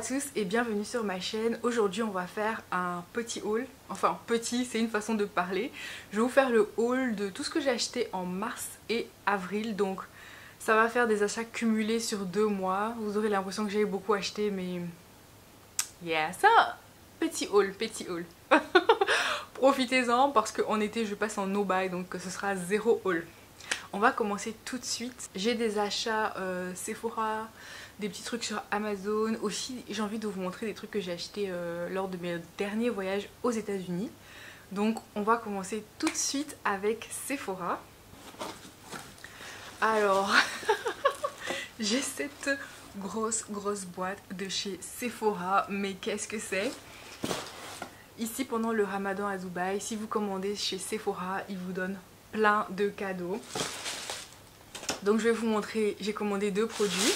tous et bienvenue sur ma chaîne. Aujourd'hui on va faire un petit haul, enfin petit c'est une façon de parler. Je vais vous faire le haul de tout ce que j'ai acheté en mars et avril, donc ça va faire des achats cumulés sur 2 mois. Vous aurez l'impression que j'ai beaucoup acheté mais yeah, ça petit haul. Profitez-en parce qu'en été je passe en no buy, donc ce sera zéro haul. On va commencer tout de suite. J'ai des achats Sephora, des petits trucs sur Amazon. Aussi, j'ai envie de vous montrer des trucs que j'ai achetés lors de mes derniers voyages aux États-Unis. Donc, on va commencer tout de suite avec Sephora. Alors, j'ai cette grosse boîte de chez Sephora. Mais qu'est-ce que c'est? Ici, pendant le Ramadan à Dubaï, si vous commandez chez Sephora, ils vous donnent plein de cadeaux. Donc je vais vous montrer, j'ai commandé 2 produits.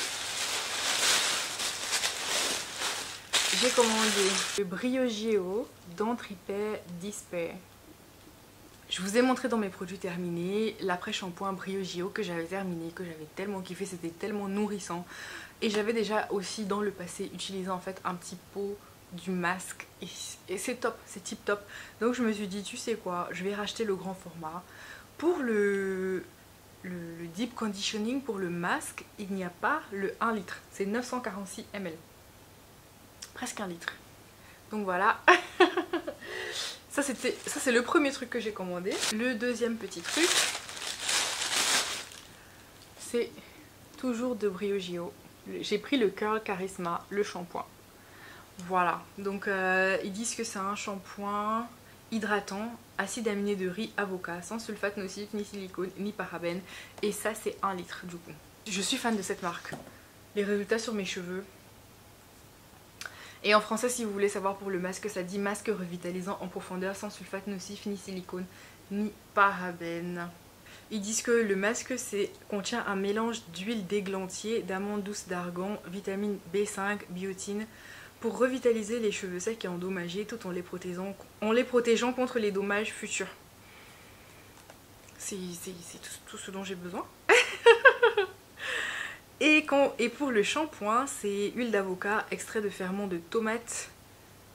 J'ai commandé le Briogeo Dentripay Dispair. Je vous ai montré dans mes produits terminés l'après-shampoing Briogeo que j'avais terminé, que j'avais tellement kiffé, c'était tellement nourrissant. Et j'avais déjà aussi dans le passé utilisé en fait un petit pot du masque et c'est top, c'est tip top. Donc je me suis dit, tu sais quoi, je vais racheter le grand format. Pour le deep conditioning, pour le masque, il n'y a pas le 1 litre, c'est 946 ml. Presque 1 litre. Donc voilà. Ça c'est le premier truc que j'ai commandé. Le deuxième petit truc, c'est toujours de Briogeo. J'ai pris le Curl Charisma, le shampoing. Voilà, donc ils disent que c'est un shampoing hydratant, acide aminé de riz, avocat, sans sulfate nocif, ni silicone, ni parabène. Et ça c'est 1 litre du coup. Je suis fan de cette marque. Les résultats sur mes cheveux. Et en français, si vous voulez savoir pour le masque, ça dit masque revitalisant en profondeur, sans sulfate nocif, ni silicone, ni parabène. Ils disent que le masque contient un mélange d'huile d'églantier, d'amandes douces d'argan, vitamine B5, biotine, pour revitaliser les cheveux secs et endommagés tout en les protégeant contre les dommages futurs. C'est tout ce dont j'ai besoin. Et pour le shampoing, c'est huile d'avocat, extrait de ferment de tomate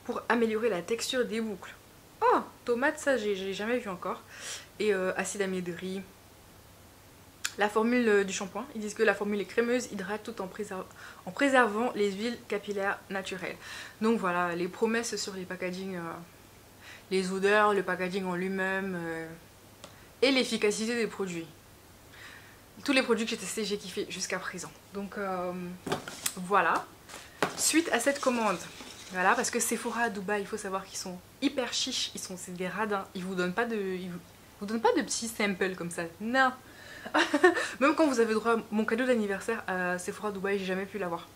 pour améliorer la texture des boucles. Oh, tomate, ça j'ai jamais vu encore. Et acide aminé de riz. La formule du shampoing, ils disent que la formule est crémeuse, hydrate tout en préservant les huiles capillaires naturelles. Donc voilà, les promesses sur les packaging, les odeurs, le packaging en lui-même et l'efficacité des produits. Tous les produits que j'ai testés, j'ai kiffé jusqu'à présent. Donc voilà. Suite à cette commande, voilà, parce que Sephora à Dubaï, il faut savoir qu'ils sont hyper chiches, c'est des radins. Ils vous donnent pas de petits samples comme ça. Non. Même quand vous avez droit à mon cadeau d'anniversaire à Sephora Dubaï, j'ai jamais pu l'avoir.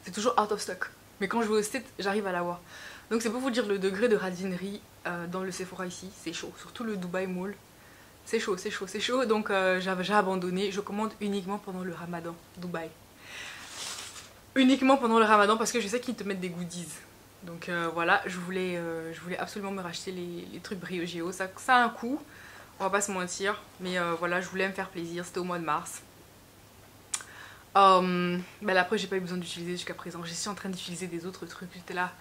C'est toujours out of stock. Mais quand je vais au site, j'arrive à l'avoir. Donc c'est pour vous dire le degré de radinerie dans le Sephora ici. C'est chaud, surtout le Dubai Mall. C'est chaud. Donc j'ai abandonné. Je commande uniquement pendant le Ramadan Dubaï. Uniquement pendant le Ramadan parce que je sais qu'ils te mettent des goodies. Donc voilà, je voulais absolument me racheter les trucs Briogeo. Ça a un coût. On va pas se mentir, mais voilà, je voulais me faire plaisir, c'était au mois de mars. Après j'ai pas eu besoin d'utiliser jusqu'à présent, je suis en train d'utiliser des autres trucs, j'étais là,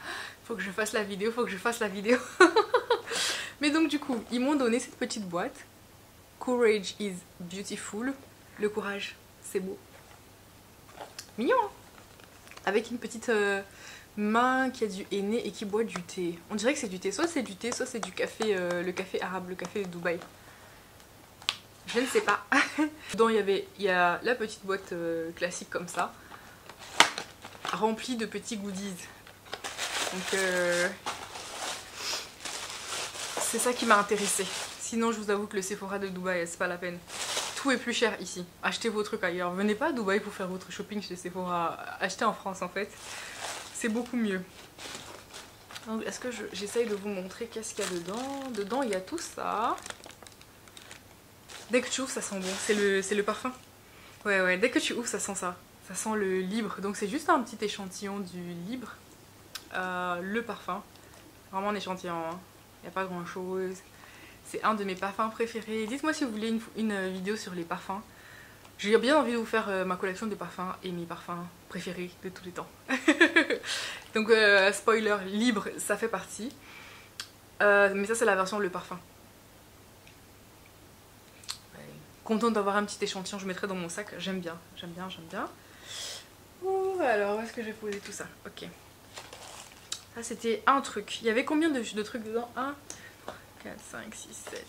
faut que je fasse la vidéo, Mais donc du coup, ils m'ont donné cette petite boîte, Courage is beautiful, le courage c'est beau. Mignon hein. Avec une petite main qui a du henné et qui boit du thé. On dirait que c'est du thé, soit c'est du thé, soit c'est du café, le café arabe, le café de Dubaï. Je ne sais pas. Dedans il y a la petite boîte classique comme ça, remplie de petits goodies. Donc c'est ça qui m'a intéressée. Sinon je vous avoue que le Sephora de Dubaï c'est pas la peine. Tout est plus cher ici. Achetez vos trucs ailleurs. Venez pas à Dubaï pour faire votre shopping chez Sephora. Achetez en France en fait. C'est beaucoup mieux. Donc est-ce que j'essaye de vous montrer qu'est-ce qu'il y a dedans. Dedans il y a tout ça. Dès que tu ouvres ça sent bon. C'est le parfum. Ouais, dès que tu ouvres ça sent ça. Ça sent le libre. Donc c'est juste un petit échantillon du libre. Le parfum. Vraiment un échantillon. Hein. Il n'y a pas grand chose. C'est un de mes parfums préférés. Dites-moi si vous voulez une vidéo sur les parfums. J'ai bien envie de vous faire ma collection de parfums et mes parfums préférés de tous les temps. Donc spoiler, libre, ça fait partie. Mais ça c'est la version le parfum. Contente d'avoir un petit échantillon, je mettrai dans mon sac, j'aime bien, j'aime bien, j'aime bien. Ouh, alors où est-ce que j'ai posé tout ça? Ok. Ça c'était un truc. Il y avait combien de trucs dedans? 1, 4, 5, 6, 7,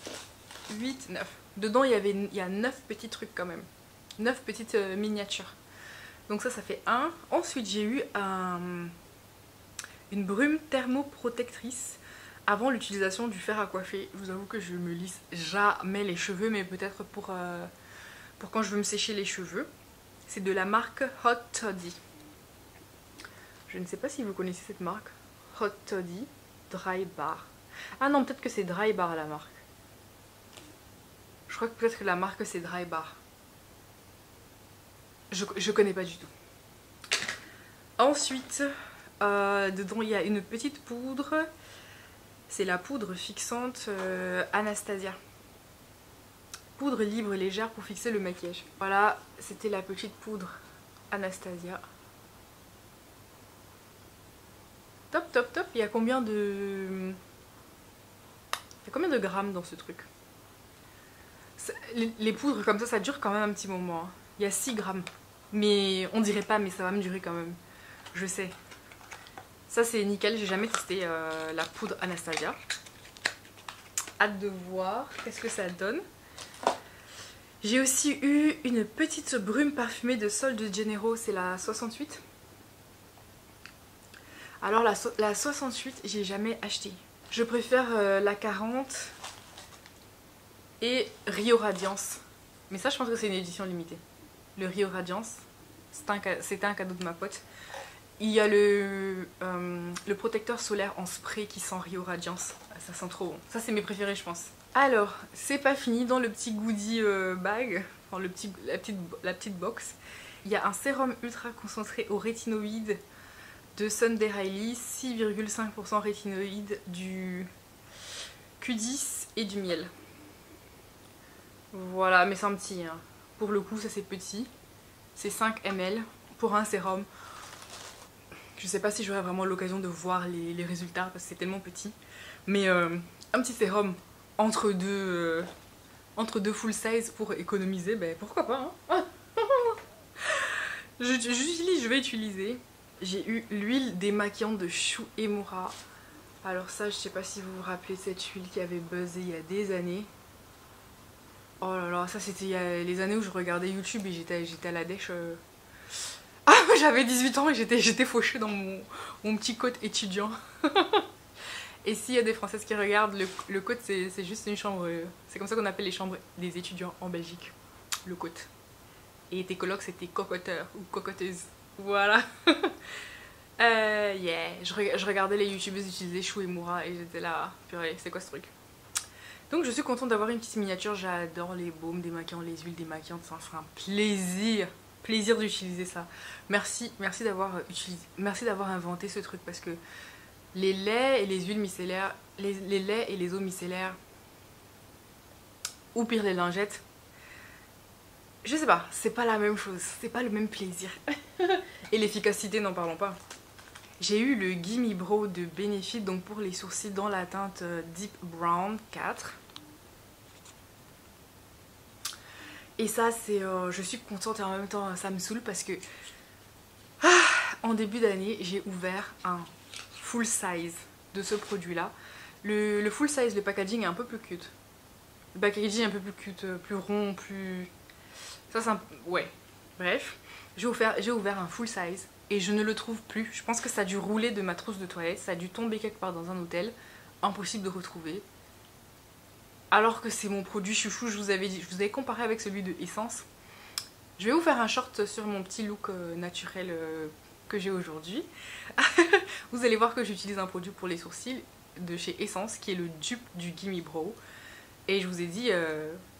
8, 9. Dedans il y a 9 petits trucs quand même. 9 petites miniatures. Donc ça fait 1. Ensuite j'ai eu une brume thermoprotectrice avant l'utilisation du fer à coiffer. Je vous avoue que je me lisse jamais les cheveux, mais peut-être pour quand je veux me sécher les cheveux. C'est de la marque Hot Toddy. Je ne sais pas si vous connaissez cette marque. Hot Toddy Dry Bar. Ah non, peut-être que c'est Dry Bar la marque. Je crois que peut-être que la marque c'est Dry Bar. Je connais pas du tout. Ensuite, dedans il y a une petite poudre. C'est la poudre fixante Anastasia. Poudre libre et légère pour fixer le maquillage. Voilà, c'était la petite poudre Anastasia. Top, top, top. Il y a combien de grammes dans ce truc? Les poudres comme ça dure quand même un petit moment. Hein. Il y a 6 grammes. Mais on dirait pas, mais ça va me durer quand même. Je sais. Ça c'est nickel, j'ai jamais testé la poudre Anastasia. Hâte de voir qu'est-ce que ça donne. J'ai aussi eu une petite brume parfumée de Sol de Janeiro, c'est la 68. Alors la 68, j'ai jamais acheté. Je préfère la 40 et Rio Radiance. Mais ça je pense que c'est une édition limitée. Le Rio Radiance, c'était un cadeau de ma pote. Il y a le protecteur solaire en spray qui sent Rio Radiance. Ça sent trop bon. Ça c'est mes préférés je pense. Alors, c'est pas fini. Dans le petit goodie bag, enfin la petite box, il y a un sérum ultra concentré au rétinoïde de Sunday Riley. 6,5% rétinoïde, du Q10 et du miel. Voilà, mais c'est un petit. Hein. Pour le coup, ça c'est petit. C'est 5 ml pour un sérum. Je sais pas si j'aurai vraiment l'occasion de voir les résultats parce que c'est tellement petit. Mais un petit sérum entre deux full size pour économiser, ben pourquoi pas hein. Je vais utiliser. J'ai eu l'huile démaquillante de Shu Uemura. Alors ça, je sais pas si vous vous rappelez cette huile qui avait buzzé il y a des années. Oh là là, ça c'était il y a les années où je regardais YouTube et j'étais à la dèche. Ah, j'avais 18 ans et j'étais fauchée dans mon petit coat étudiant. Et s'il y a des Françaises qui regardent, le coat c'est juste une chambre. C'est comme ça qu'on appelle les chambres des étudiants en Belgique. Le coat. Et tes colocs c'était cocoteur ou cocoteuse. Voilà. Yeah. Je regardais les youtubeuses utiliser Shu Uemura et j'étais là, purée, c'est quoi ce truc? Donc je suis contente d'avoir une petite miniature. J'adore les baumes démaquillants, les huiles démaquillantes. Ça sera un plaisir d'utiliser ça. Merci d'avoir inventé ce truc parce que les laits et les huiles micellaires, les laits et les eaux micellaires, ou pire les lingettes, je sais pas, c'est pas la même chose, c'est pas le même plaisir. Et l'efficacité, n'en parlons pas. J'ai eu le Gimme Brow de Benefit, donc pour les sourcils dans la teinte Deep Brown 4. Et ça, c'est, je suis contente et en même temps ça me saoule parce que en début d'année, j'ai ouvert un full size de ce produit-là. Le full size, le packaging est un peu plus cute. Le packaging est un peu plus cute, plus rond, plus... Ça c'est un... Ouais, bref. J'ai ouvert un full size et je ne le trouve plus. Je pense que ça a dû rouler de ma trousse de toilette, ça a dû tomber quelque part dans un hôtel. Impossible de retrouver. Alors que c'est mon produit chouchou, je vous avais comparé avec celui de Essence. Je vais vous faire un short sur mon petit look naturel que j'ai aujourd'hui. Vous allez voir que j'utilise un produit pour les sourcils de chez Essence qui est le dupe du Gimme Brow. Et je vous ai dit,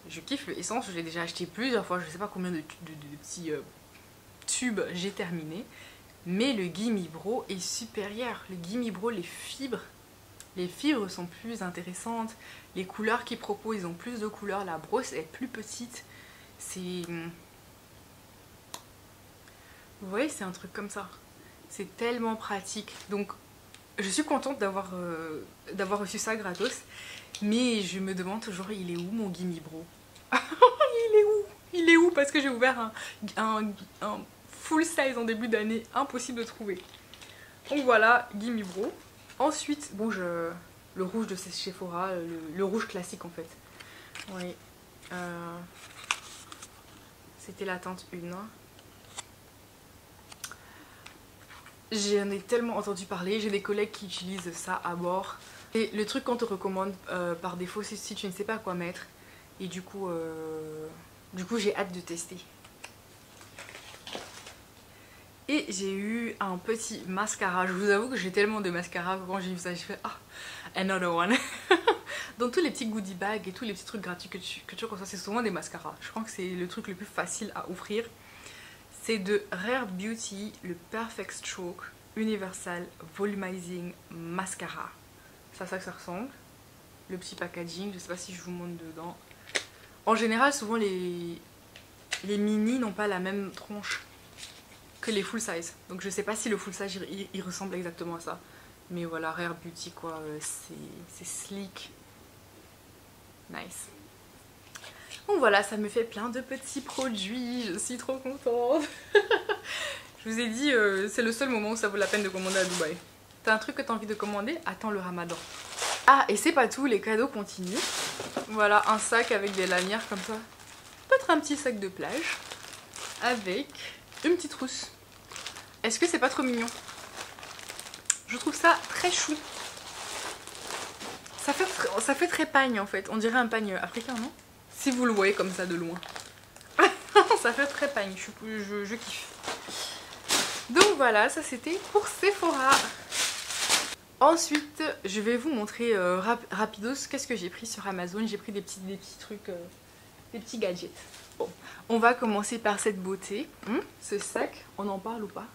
je kiffe le Essence, je l'ai déjà acheté plusieurs fois, je sais pas combien de petits tubes j'ai terminé. Mais le Gimme Brow est supérieur. Le Gimme Brow, les fibres sont plus intéressantes. Les couleurs qu'ils proposent, ils ont plus de couleurs. La brosse est plus petite. C'est Vous voyez, c'est un truc comme ça. C'est tellement pratique. Donc je suis contente d'avoir reçu ça gratos. Mais je me demande toujours, il est où mon Gimme Bro? Il est où? Il est où? Parce que j'ai ouvert un full size en début d'année, impossible de trouver. Donc voilà, Gimme Bro. Ensuite, bon, le rouge de Sephora, le rouge classique en fait. Oui. C'était la teinte 1. J'en ai tellement entendu parler, j'ai des collègues qui utilisent ça à bord. Et le truc qu'on te recommande par défaut, c'est si tu ne sais pas quoi mettre. Et du coup j'ai hâte de tester. Et j'ai eu un petit mascara. Je vous avoue que j'ai tellement de mascara que quand j'ai vu ça, j'ai fait ah, another one. Dans tous les petits goodie bags et tous les petits trucs gratuits que tu reçois, c'est souvent des mascaras. Je crois que c'est le truc le plus facile à offrir. C'est de Rare Beauty, le Perfect Stroke Universal Volumizing Mascara. C'est à ça que ça ressemble. Le petit packaging, je sais pas si je vous montre dedans. En général, souvent les mini n'ont pas la même tronche que les full size. Donc je sais pas si le full size il ressemble exactement à ça. Mais voilà, Rare Beauty quoi, c'est sleek. Nice. Donc voilà, ça me fait plein de petits produits, je suis trop contente. Je vous ai dit, c'est le seul moment où ça vaut la peine de commander à Dubaï. T'as un truc que t'as envie de commander? Attends le Ramadan. Ah, et c'est pas tout, les cadeaux continuent. Voilà, un sac avec des lanières comme ça. Peut-être un petit sac de plage. Avec une petite trousse. Est-ce que c'est pas trop mignon? Je trouve ça très chou. Ça fait très pagne en fait. On dirait un pagne africain, non? Si vous le voyez comme ça de loin. Ça fait très pagne, je kiffe. Donc voilà, ça c'était pour Sephora. Ensuite, je vais vous montrer rapidos qu'est-ce que j'ai pris sur Amazon. J'ai pris des petits trucs, des petits gadgets. Bon, on va commencer par cette beauté. Ce sac, on en parle ou pas?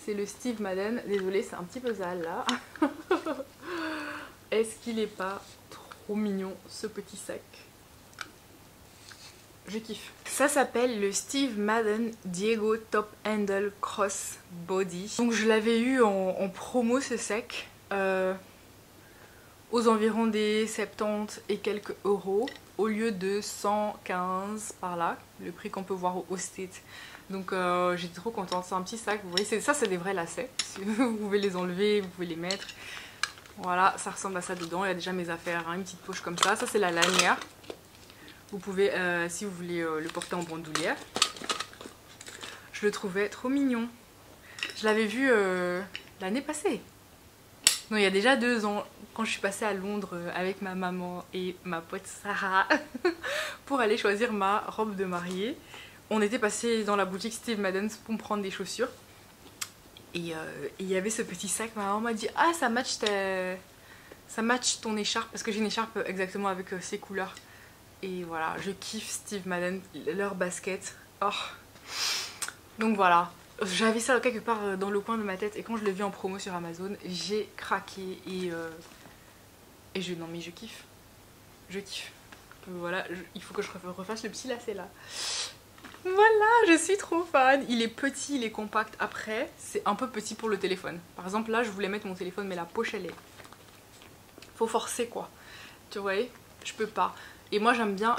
C'est le Steve Madden. Désolée, c'est un petit peu sale là. Est-ce qu'il est pas trop mignon ce petit sac? Je kiffe. Ça s'appelle le Steve Madden Diego Top Handle Cross Body. Donc je l'avais eu en promo ce sac. Aux environs des 70 et quelques euros. Au lieu de 115 par là. Le prix qu'on peut voir au States. Donc j'étais trop contente. C'est un petit sac. Vous voyez, ça c'est des vrais lacets. Vous pouvez les enlever, vous pouvez les mettre. Voilà, ça ressemble à ça dedans. Il y a déjà mes affaires. Hein, une petite poche comme ça. Ça c'est la lanière. Vous pouvez, si vous voulez le porter en bandoulière. Je le trouvais trop mignon. Je l'avais vu l'année passée. Non, il y a déjà 2 ans, quand je suis passée à Londres avec ma maman et ma pote Sarah pour aller choisir ma robe de mariée. On était passé dans la boutique Steve Madden pour me prendre des chaussures. Et il y avait ce petit sac. Ma maman m'a dit ah, ça match ton écharpe. Parce que j'ai une écharpe exactement avec ces couleurs. Et voilà, je kiffe Steve Madden, leur basket. Oh. Donc voilà, j'avais ça quelque part dans le coin de ma tête. Et quand je l'ai vu en promo sur Amazon, j'ai craqué. Non mais je kiffe. Je kiffe. Voilà, il faut que je refasse le petit lacet là. Voilà, je suis trop fan. Il est petit, il est compact. Après, c'est un peu petit pour le téléphone. Par exemple là, je voulais mettre mon téléphone, mais la poche elle est... Faut forcer quoi. Tu vois, je peux pas. Et moi j'aime bien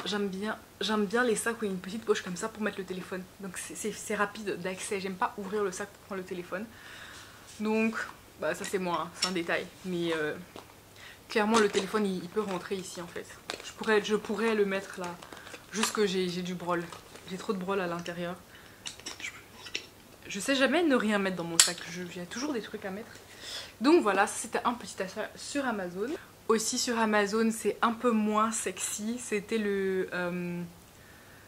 les sacs où il y a une petite poche comme ça pour mettre le téléphone. Donc c'est rapide d'accès. J'aime pas ouvrir le sac pour prendre le téléphone. Donc bah, ça c'est moi, hein, c'est un détail. Mais clairement le téléphone il peut rentrer ici en fait. Je pourrais le mettre là. Juste que j'ai du brol. J'ai trop de brol à l'intérieur. Je sais jamais ne rien mettre dans mon sac. Il y a toujours des trucs à mettre. Donc voilà, c'était un petit achat sur Amazon. Aussi sur Amazon, c'est un peu moins sexy. C'était le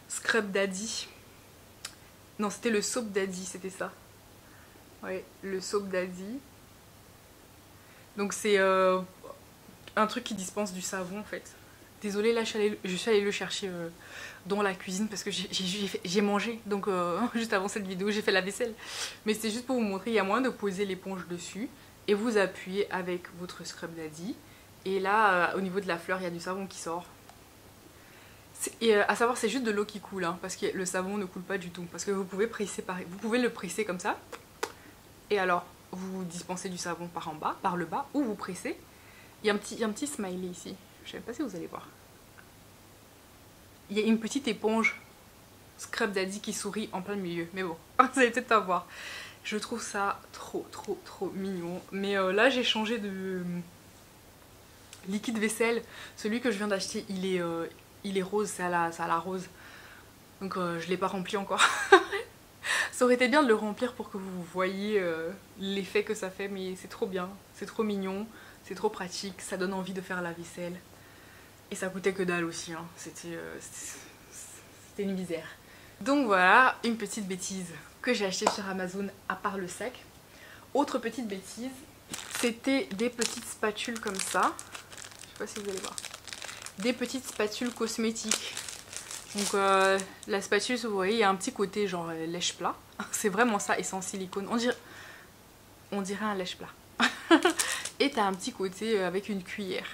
Scrub Daddy. Non, c'était le Soap Daddy, c'était ça. Ouais, le Soap Daddy. Donc c'est un truc qui dispense du savon en fait. Désolée, là je suis allée le chercher dans la cuisine parce que j'ai mangé. Donc juste avant cette vidéo, j'ai fait la vaisselle. Mais c'est juste pour vous montrer, il y a moyen de poser l'éponge dessus. Et vous appuyez avec votre Scrub Daddy. Et là, au niveau de la fleur, il y a du savon qui sort. Et à savoir, c'est juste de l'eau qui coule, hein, parce que le savon ne coule pas du tout. Parce que vous pouvez presser pareil, vous pouvez le presser comme ça. Et alors, vous dispensez du savon par en bas, par le bas, ou vous pressez. Il y a un petit smiley ici. Je ne sais pas si vous allez voir. Il y a une petite éponge Scrub Daddy qui sourit en plein milieu. Mais bon, vous allez peut-être pas voir. Je trouve ça trop mignon. Mais là, j'ai changé de liquide vaisselle. Celui que je viens d'acheter, il est rose, c'est à la rose. Donc je l'ai pas rempli encore. Ça aurait été bien de le remplir pour que vous voyiez l'effet que ça fait, mais c'est trop bien, c'est trop mignon, c'est trop pratique, ça donne envie de faire la vaisselle. Et ça coûtait que dalle aussi, hein. C'était une misère. Donc voilà, une petite bêtise que j'ai achetée sur Amazon à part le sac. Autre petite bêtise, c'était des petites spatules comme ça. Je sais pas si vous allez voir. Des petites spatules cosmétiques. Donc la spatule, vous voyez, il y a un petit côté genre lèche-plat. C'est vraiment ça, et c'est en silicone. On dirait un lèche-plat. Et t'as un petit côté avec une cuillère.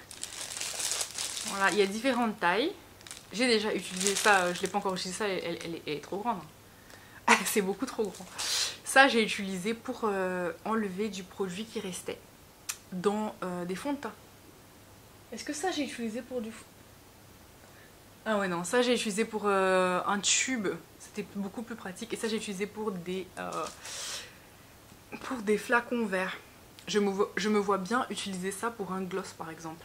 Voilà, il y a différentes tailles. J'ai déjà utilisé ça, je l'ai pas encore utilisé, ça, elle est trop grande. C'est beaucoup trop grand. Ça, j'ai utilisé pour enlever du produit qui restait dans des fonds de teint. Est-ce que ça, j'ai utilisé pour du... Ah ouais, non, ça j'ai utilisé pour un tube, c'était beaucoup plus pratique. Et ça j'ai utilisé pour des flacons verts. Je me vois bien utiliser ça pour un gloss par exemple.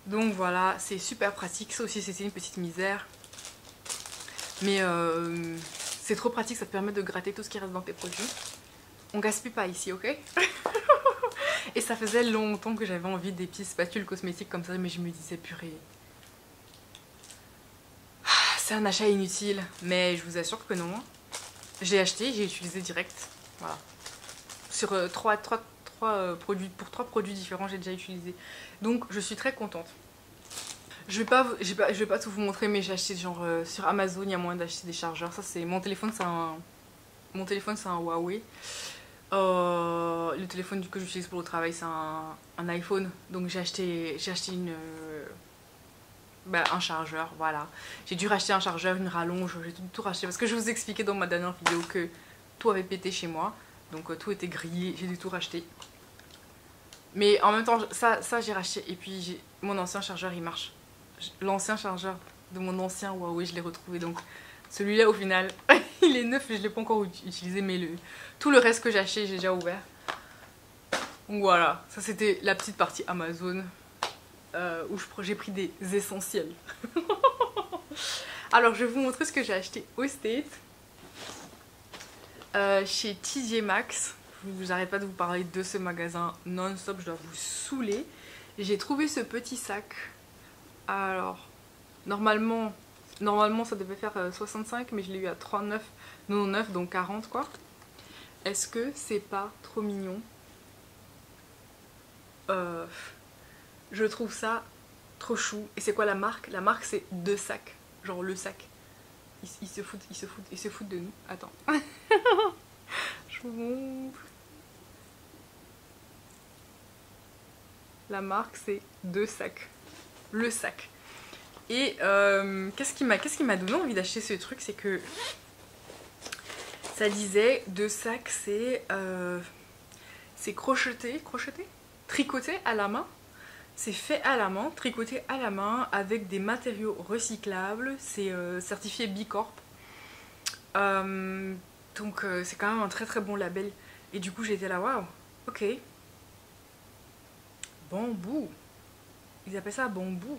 Donc voilà, c'est super pratique. Ça aussi c'était une petite misère. Mais c'est trop pratique, ça te permet de gratter tout ce qui reste dans tes produits. On gaspille pas ici, ok? Et ça faisait longtemps que j'avais envie des petites spatules cosmétiques comme ça, mais je me disais purée. C'est un achat inutile, mais je vous assure que non. J'ai acheté, j'ai utilisé direct. Voilà. Sur trois produits, pour 3 produits différents, j'ai déjà utilisé. Donc je suis très contente. Je vais pas tout vous montrer, mais j'ai acheté genre sur Amazon, il y a moyen d'acheter des chargeurs. Ça c'est mon téléphone, c'est un Huawei. Le téléphone que j'utilise pour le travail, c'est un iPhone. Donc j'ai acheté un chargeur, voilà. J'ai dû racheter un chargeur, une rallonge, j'ai tout racheté parce que je vous ai expliqué dans ma dernière vidéo que tout avait pété chez moi. Donc tout était grillé, j'ai dû tout racheter. Mais en même temps, ça j'ai racheté et puis mon ancien chargeur il marche. L'ancien chargeur de mon ancien Huawei, je l'ai retrouvé. Donc celui-là au final, il est neuf et je ne l'ai pas encore utilisé. Mais tout le reste que j'ai acheté, j'ai déjà ouvert. Donc voilà, ça c'était la petite partie Amazon. Où j'ai pris des essentiels. Alors je vais vous montrer ce que j'ai acheté au States. Chez TJ Maxx. J'arrête pas de vous parler de ce magasin non-stop, je dois vous saouler. J'ai trouvé ce petit sac. Alors normalement ça devait faire 65, mais je l'ai eu à 39,99, donc 40 quoi. Est-ce que c'est pas trop mignon? Je trouve ça trop chou. Et c'est quoi la marque? La marque c'est Deux Sacs. Genre le sac. Ils se foutent de nous. Attends. Je vous montre. La marque c'est Deux Sacs. Le sac. Et qu'est-ce qui m'a donné envie d'acheter ce truc, c'est que ça disait Deux Sacs, c'est crocheté, tricoté à la main. C'est fait à la main, tricoté à la main avec des matériaux recyclables. C'est certifié B Corp. Donc c'est quand même un très bon label. Et du coup j'étais là, waouh, ok. Bambou. Ils appellent ça bambou.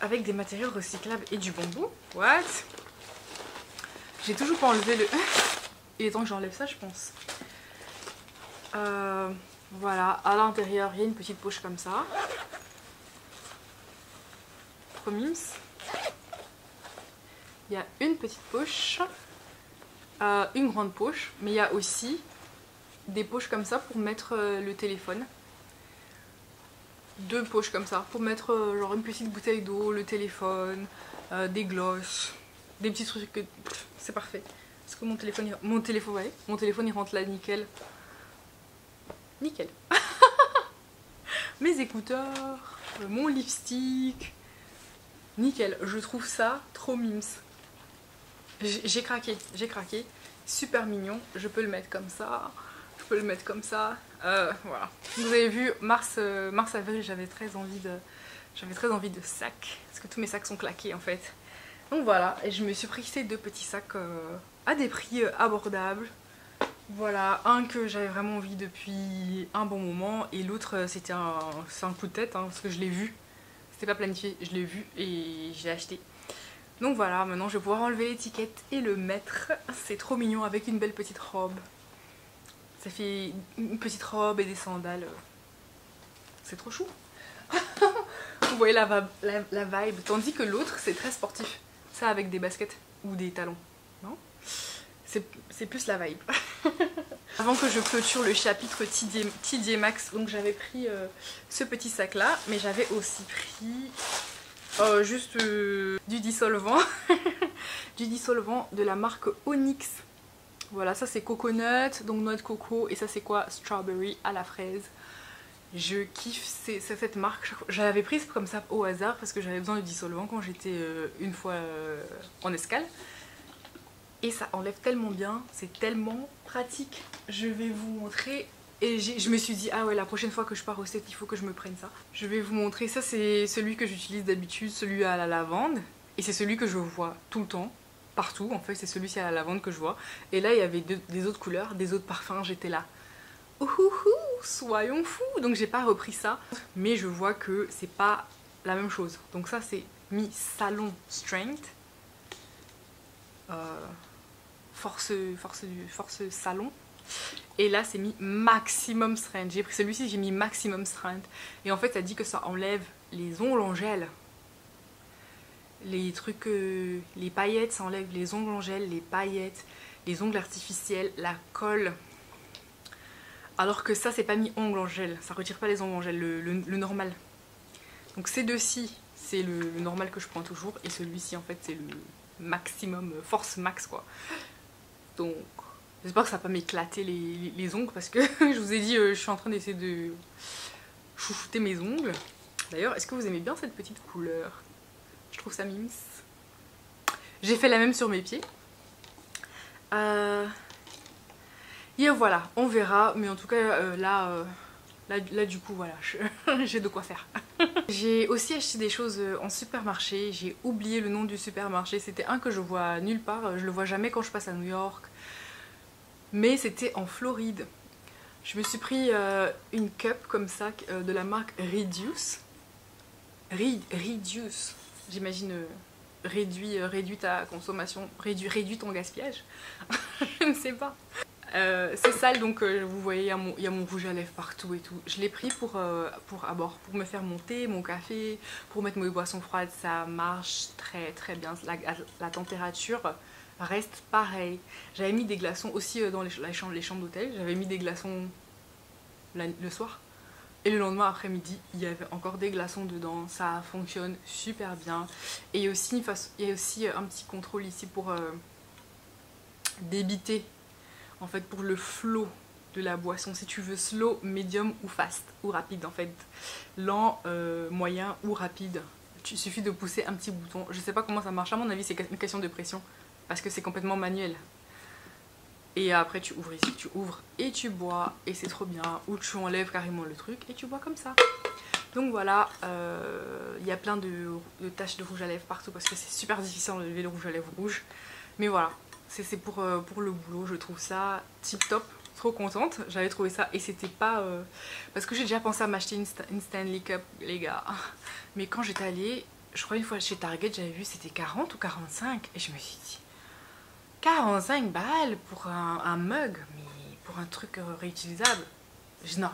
Avec des matériaux recyclables et du bambou. What? J'ai toujours pas enlevé le... Il est temps que j'enlève ça, je pense. Voilà, à l'intérieur, il y a une petite poche comme ça. Trop mimes. Il y a une petite poche, une grande poche, mais il y a aussi des poches comme ça pour mettre le téléphone. Deux poches comme ça pour mettre genre une petite bouteille d'eau, le téléphone, des glosses, des petits trucs que c'est parfait. Parce que mon téléphone il rentre là nickel. Nickel. Mes écouteurs, mon lipstick. nickel, je trouve ça trop mimes. J'ai craqué, j'ai craqué. Super mignon, je peux le mettre comme ça, je peux le mettre comme ça. Voilà. Vous avez vu, mars-avril, j'avais très envie de sacs. Parce que tous mes sacs sont claqués en fait. Donc voilà, et je me suis pris ces 2 petits sacs à des prix abordables. Voilà, un que j'avais vraiment envie depuis un bon moment et l'autre c'est un coup de tête hein, parce que je l'ai vu. C'était pas planifié, je l'ai vu et j'ai acheté. Donc voilà, maintenant je vais pouvoir enlever l'étiquette et le mettre. C'est trop mignon avec une belle petite robe. Ça fait une petite robe et des sandales. C'est trop chou. Vous voyez la vibe. Tandis que l'autre c'est très sportif. Ça avec des baskets ou des talons. Non ? C'est plus la vibe. Avant que je clôture le chapitre TJ Maxx, donc j'avais pris ce petit sac là, mais j'avais aussi pris juste du dissolvant. Du dissolvant de la marque Onyx. Voilà, ça c'est coconut, donc noix de coco, et ça c'est quoi? Strawberry à la fraise. Je kiffe cette marque. Je l'avais prise comme ça au hasard parce que j'avais besoin de dissolvant quand j'étais une fois en escale. Et ça enlève tellement bien, c'est tellement pratique. Je vais vous montrer. Et je me suis dit, ah ouais, la prochaine fois que je pars au set, il faut que je me prenne ça. Je vais vous montrer, ça c'est celui que j'utilise d'habitude, celui à la lavande. Et c'est celui que je vois tout le temps, partout en fait, c'est celui-ci à la lavande que je vois. Et là il y avait des autres couleurs, des autres parfums, j'étais là. Ouhouhou, soyons fous. Donc j'ai pas repris ça, mais je vois que c'est pas la même chose. Donc ça c'est Mi Salon Strength. Force salon. Et là c'est mis maximum strength. J'ai pris celui-ci, j'ai mis maximum strength. Et en fait ça dit que ça enlève les ongles en gel. Les trucs, les paillettes, ça enlève les ongles en gel, les paillettes, les ongles artificiels, la colle. Alors que ça c'est pas mis ongles en gel, ça retire pas les ongles en gel, le normal. Donc ces deux-ci, c'est le normal que je prends toujours. Et celui-ci en fait c'est le maximum, force max quoi. Donc j'espère que ça va pas m'éclater les ongles parce que je vous ai dit je suis en train d'essayer de chouchouter mes ongles. D'ailleurs est-ce que vous aimez bien cette petite couleur? Je trouve ça mimes. J'ai fait la même sur mes pieds. Et voilà, on verra, mais en tout cas là du coup voilà, j'ai de quoi faire. J'ai aussi acheté des choses en supermarché, j'ai oublié le nom du supermarché, c'était un que je vois nulle part, je le vois jamais quand je passe à New York, mais c'était en Floride. Je me suis pris une cup comme ça de la marque Reduce. Reduce, j'imagine réduit ta consommation, réduit ton gaspillage, je ne sais pas. C'est sale donc vous voyez il y a mon rouge à lèvres partout et tout. Je l'ai pris pour me faire mon thé, mon café, pour mettre mes boissons froides. Ça marche très très bien, la température reste pareille. J'avais mis des glaçons aussi dans les chambres d'hôtel. J'avais mis des glaçons le soir et le lendemain après-midi il y avait encore des glaçons dedans. Ça fonctionne super bien. Et il y a aussi un petit contrôle ici pour débiter en fait pour le flow de la boisson, si tu veux slow, medium ou fast, ou rapide en fait, lent, moyen ou rapide. Il suffit de pousser un petit bouton, je sais pas comment ça marche, à mon avis c'est une question de pression, parce que c'est complètement manuel. Et après tu ouvres ici, tu ouvres et tu bois, et c'est trop bien, ou tu enlèves carrément le truc et tu bois comme ça. Donc voilà, il y a plein de taches de rouge à lèvres partout, parce que c'est super difficile d'enlever le rouge à lèvres rouge, mais voilà. C'est pour le boulot, je trouve ça tip top, trop contente. J'avais trouvé ça et c'était pas... parce que j'ai déjà pensé à m'acheter une Stanley Cup, les gars. Mais quand j'étais allée, je crois une fois chez Target, j'avais vu c'était 40 ou 45. Et je me suis dit, 45 balles pour un mug, mais pour un truc réutilisable. Non.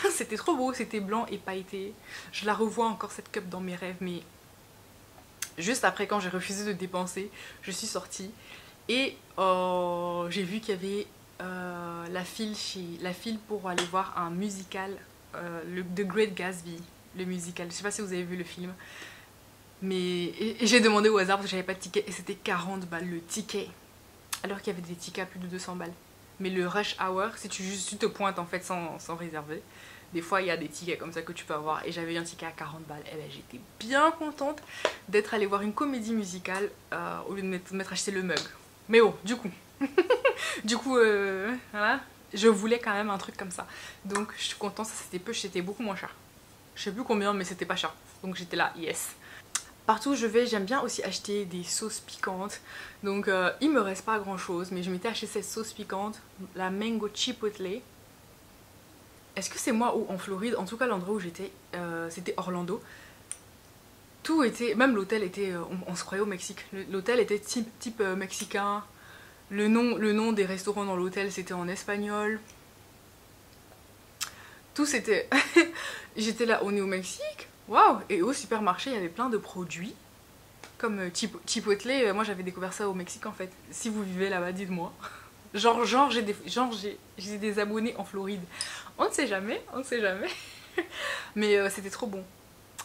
C'était trop beau, c'était blanc et pailleté. Je la revois encore cette cup dans mes rêves, mais... Juste après quand j'ai refusé de dépenser, je suis sortie. Et j'ai vu qu'il y avait la file pour aller voir un musical, The Great Gatsby, le musical. Je sais pas si vous avez vu le film, mais j'ai demandé au hasard parce que j'avais pas de ticket et c'était 40 balles le ticket, alors qu'il y avait des tickets à plus de 200 balles. Mais le rush hour, si tu te pointes en fait sans réserver, Des fois, il y a des tickets comme ça que tu peux avoir. Et j'avais eu un ticket à 40 balles. Et ben, j'étais bien contente d'être allée voir une comédie musicale au lieu de m'être acheté le mug. Mais oh, du coup, voilà, je voulais quand même un truc comme ça. Donc, je suis contente, ça c'était beaucoup moins cher. Je sais plus combien, mais c'était pas cher. Donc, j'étais là, yes. Partout où je vais, j'aime bien aussi acheter des sauces piquantes. Donc il me reste pas grand chose, mais je m'étais acheté cette sauce piquante, la mango chipotle. Est-ce que c'est moi ou en Floride? En tout cas l'endroit où j'étais, c'était Orlando. Tout était, même l'hôtel était, on se croyait au Mexique. L'hôtel était type mexicain. Le nom des restaurants dans l'hôtel c'était en espagnol. Tout c'était... J'étais là, on est au Mexique? Waouh! Et au supermarché il y avait plein de produits. Comme Chipotle, moi j'avais découvert ça au Mexique en fait. Si vous vivez là-bas, dites-moi. Genre j'ai des abonnés en Floride. On ne sait jamais, on ne sait jamais. Mais c'était trop bon.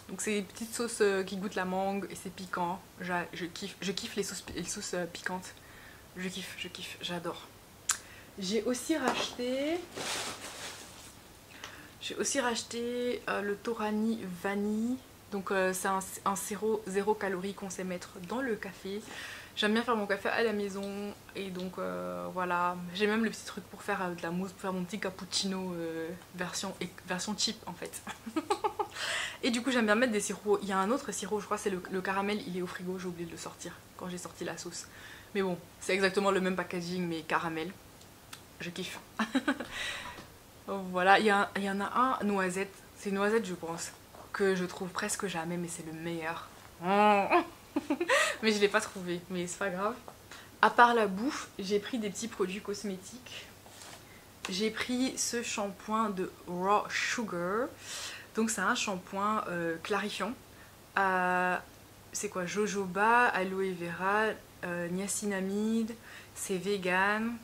Donc c'est des petites sauces qui goûtent la mangue et c'est piquant. Je kiffe les sauces piquantes. Je kiffe, j'adore. J'ai aussi racheté le Torani vanille. Donc c'est un zéro calorie qu'on sait mettre dans le café. J'aime bien faire mon café à la maison et donc voilà. J'ai même le petit truc pour faire de la mousse, pour faire mon petit cappuccino version cheap en fait. Et du coup j'aime bien mettre des sirops. Il y a un autre sirop, je crois c'est le caramel, il est au frigo, j'ai oublié de le sortir quand j'ai sorti la sauce. Mais bon, c'est exactement le même packaging mais caramel. Je kiffe. Voilà, il y en a un noisette, c'est noisette je pense, que je trouve presque jamais mais c'est le meilleur. Mais je l'ai pas trouvé, mais c'est pas grave. À part la bouffe, j'ai pris des petits produits cosmétiques. J'ai pris ce shampoing de Raw Sugar. Donc c'est un shampoing clarifiant. C'est quoi? Jojoba, aloe vera, niacinamide. C'est vegan.